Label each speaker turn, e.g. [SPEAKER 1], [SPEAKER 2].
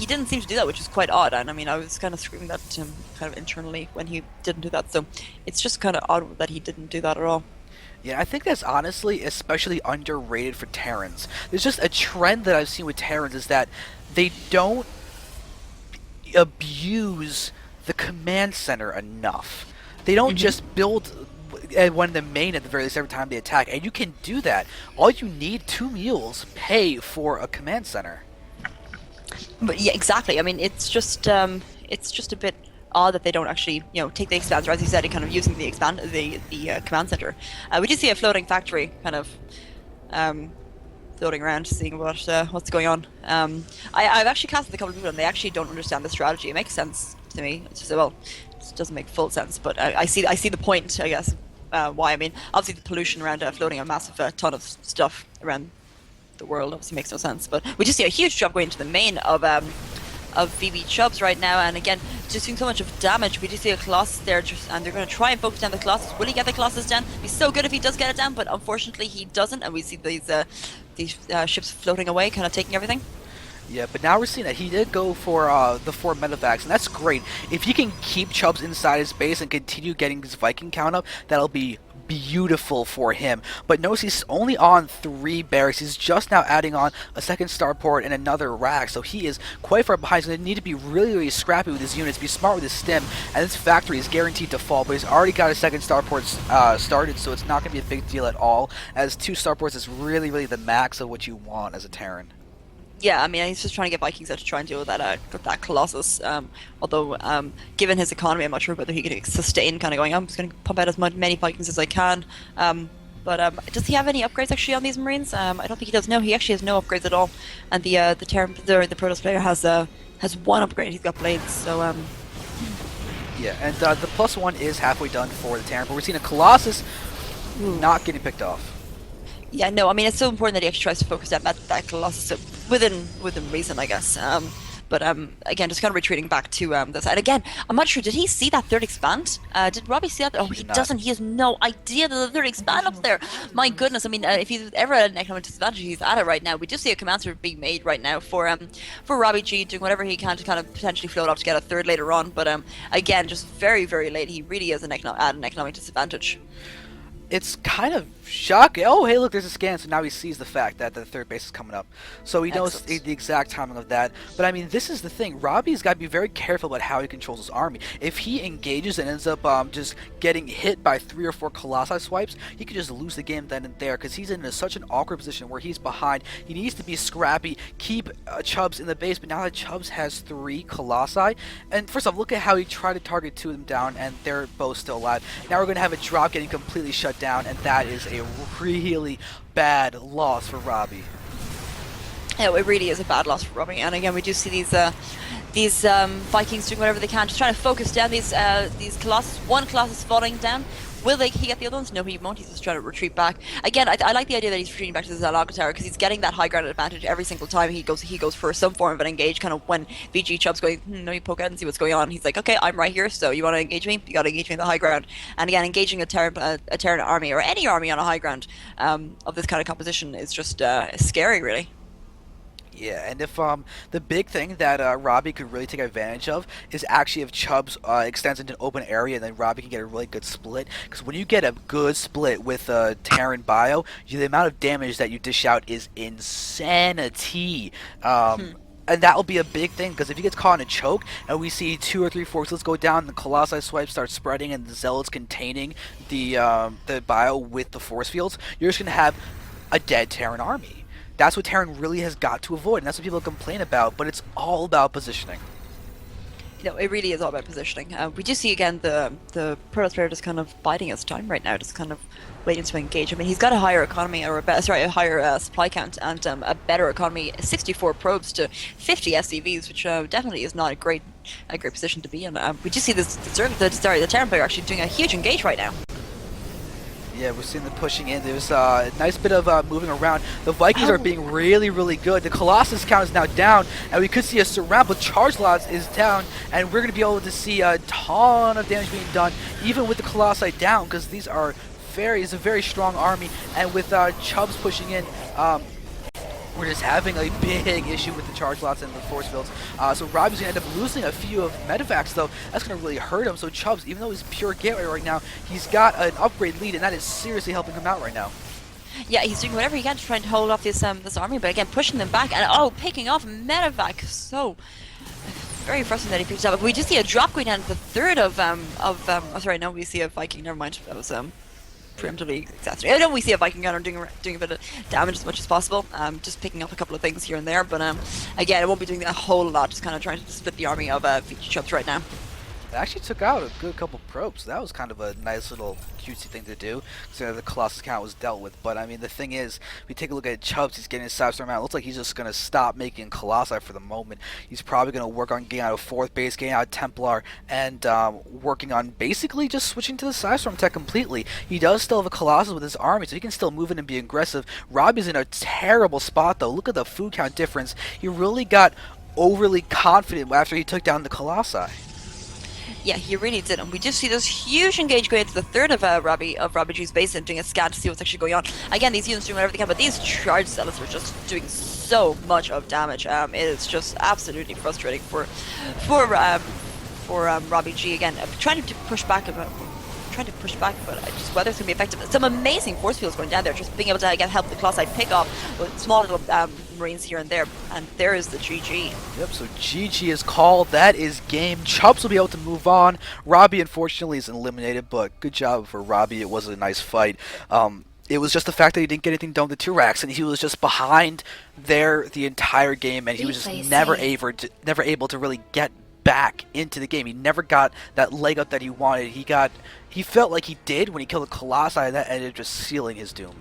[SPEAKER 1] he didn't seem to do that, which is quite odd. And I mean, I was kind of screaming that to him kind of internally when he didn't do that. So it's just kind of odd that he didn't do that at all.
[SPEAKER 2] Yeah, I think that's honestly especially underrated for Terrans. There's just a trend that I've seen with Terrans is that they don't abuse the command center enough. They don't just build one in the main at the very least every time they attack, and you can do that. All you need, 2 meals pay for a command center.
[SPEAKER 1] But yeah, exactly. I mean, it's just a bit odd that they don't actually, take the expander, as you said, and kind of using the command center. We do see a floating factory kind of floating around, seeing what's going on. I've actually cast with a couple of people, and they actually don't understand the strategy. It makes sense to me. It's just, well, it doesn't make full sense, but I see the point, I guess. Why? I mean, obviously the pollution around floating a massive ton of stuff around the world obviously makes no sense. But we just see a huge drop going into the main of VG.Chubz right now, and again, just doing so much of damage. We do see a Colossus there, and they're going to try and focus down the Colossus. Will he get the Colossus down? It'd be so good if he does get it down, but unfortunately he doesn't, and we see these ships floating away, kind of taking everything.
[SPEAKER 2] Yeah, but now we're seeing that he did go for the 4 medevacs, and that's great. If he can keep Chubz inside his base and continue getting his Viking count up, that'll be beautiful for him. But notice he's only on 3 barracks. He's just now adding on a second starport and another rack, so he is quite far behind. He's going to need to be really, really scrappy with his units, be smart with his stim, and this factory is guaranteed to fall. But he's already got a second starport started, so it's not going to be a big deal at all, as 2 starports is really, really the max of what you want as a Terran.
[SPEAKER 1] Yeah, I mean, he's just trying to get Vikings out to try and deal with that Colossus. Although, given his economy, I'm not sure whether he can sustain kind of going, I'm just going to pump out as many Vikings as I can. But does he have any upgrades actually on these Marines? I don't think he does. No, he actually has no upgrades at all. And the Terran, the Protoss player has 1 upgrade. He's got blades. So
[SPEAKER 2] yeah, and the +1 is halfway done for the Terran, but we're seeing a Colossus not getting picked off.
[SPEAKER 1] yeah, no, I mean, it's so important that he actually tries to focus down that Colossus within reason, I guess. But again, just kind of retreating back to the side. Again, I'm not sure, did he see that third expand? Did Robbie see that? Oh, he doesn't. He has no idea that the third expand up there. My goodness, I mean, if he's ever at an economic disadvantage, he's at it right now. We just see a command center being made right now for RobbyG, doing whatever he can to kind of potentially float up to get a third later on. But again, just very, very late. He really is at an economic disadvantage.
[SPEAKER 2] It's kind of shocking. Oh, hey, look, there's a scan. So now he sees the fact that the third base is coming up. So he knows the exact timing of that. But, I mean, this is the thing. Robbie's got to be very careful about how he controls his army. If he engages and ends up just getting hit by 3 or 4 Colossi swipes, he could just lose the game then and there because he's in such an awkward position where he's behind. He needs to be scrappy, keep Chubz in the base. But now that Chubz has 3 Colossi, and first off, look at how he tried to target 2 of them down, and they're both still alive. Now we're going to have a drop getting completely shut down, and that is a really bad loss for Robbie.
[SPEAKER 1] Yeah, it really is a bad loss for Robbie. And again, we do see these Vikings doing whatever they can, just trying to focus down these Colossus. One Colossus falling down. Will he get the other ones? No, he won't. He's just trying to retreat back. Again, I like the idea that he's retreating back to the Zalaga Tower because he's getting that high ground advantage every single time he goes for some form of an engage. Kind of when VG.Chubz going, let me poke out and see what's going on. He's like, okay, I'm right here, so you want to engage me? You got to engage me in the high ground. And again, engaging a Terran army or any army on a high ground of this kind of composition is just scary, really.
[SPEAKER 2] Yeah, and if the big thing that Robbie could really take advantage of is actually if Chubz extends into an open area, and then Robbie can get a really good split. Because when you get a good split with Terran bio, the amount of damage that you dish out is insanity. And that'll be a big thing, because if he gets caught in a choke, and we see 2 or 3 forces go down, the Colossi swipe starts spreading, and the Zealots containing the bio with the force fields, you're just going to have a dead Terran army. That's what Terran really has got to avoid, and that's what people complain about, but it's all about positioning.
[SPEAKER 1] It really is all about positioning. We do see, again, the Protoss player just kind of biding his time right now, just kind of waiting to engage. I mean, he's got a higher economy, or a higher supply count, and a better economy, 64 probes to 50 SCVs, which definitely is not a great position to be in. We do see the Terran player actually doing a huge engage right now.
[SPEAKER 2] Yeah, we're seeing them pushing in. There's a nice bit of moving around. The Vikings are being really, really good. The Colossus count is now down, and we could see a surround, but Charge Lots is down, and we're going to be able to see a ton of damage being done, even with the Colossi down, because it's a very strong army, and with Chubz pushing in, we're just having a big issue with the charge lots and the force fields. So Robbie's going to end up losing a few of medevacs, though. That's going to really hurt him. So Chubz, even though he's pure gateway right now, he's got an upgrade lead, and that is seriously helping him out right now.
[SPEAKER 1] Yeah, he's doing whatever he can to try and hold off this army, but again, pushing them back, and picking off medevac. So very frustrating that he picked it up. We just see a drop going down to the third of oh, sorry, no, we see a Viking. Never mind, that was preemptively exaggerated. I know we see a Viking gunner doing a bit of damage as much as possible, just picking up a couple of things here and there, but again, it won't be doing a whole lot, just kind of trying to split the army of VG.Chubz right now.
[SPEAKER 2] It actually took out a good couple probes. That was kind of a nice little cutesy thing to do, considering the Colossus count was dealt with. But I mean, the thing is, if we take a look at Chubz, he's getting his Cyberstorm out. It looks like he's just going to stop making Colossi for the moment. He's probably going to work on getting out of 4th base, getting out of Templar, and working on basically just switching to the Cyberstorm tech completely. He does still have a Colossus with his army, so he can still move in and be aggressive. Robbie's in a terrible spot, though. Look at the food count difference. He really got overly confident after he took down the Colossi.
[SPEAKER 1] Yeah, he really did, and we just see this huge engage going into the third of RobbyG's base and doing a scan to see what's actually going on. Again, these units doing whatever they can, but these charge zealots are just doing so much of damage. It is just absolutely frustrating for RobbyG again, trying to push back but just whether it's going to be effective. Some amazing force fields going down there, just being able to again help the Colossi pick off with small little marines here and there, and there is the GG. Yep,
[SPEAKER 2] so GG is called. That is game. Chubz will be able to move on. Robbie unfortunately is eliminated, but good job for Robbie. It was a nice fight. It was just the fact that he didn't get anything done with the 2 racks, and he was just behind there the entire game, and he was just never able to really get back into the game. He never got that leg up that he wanted. He felt like he did when he killed the Colossi, and that ended up just sealing his doom.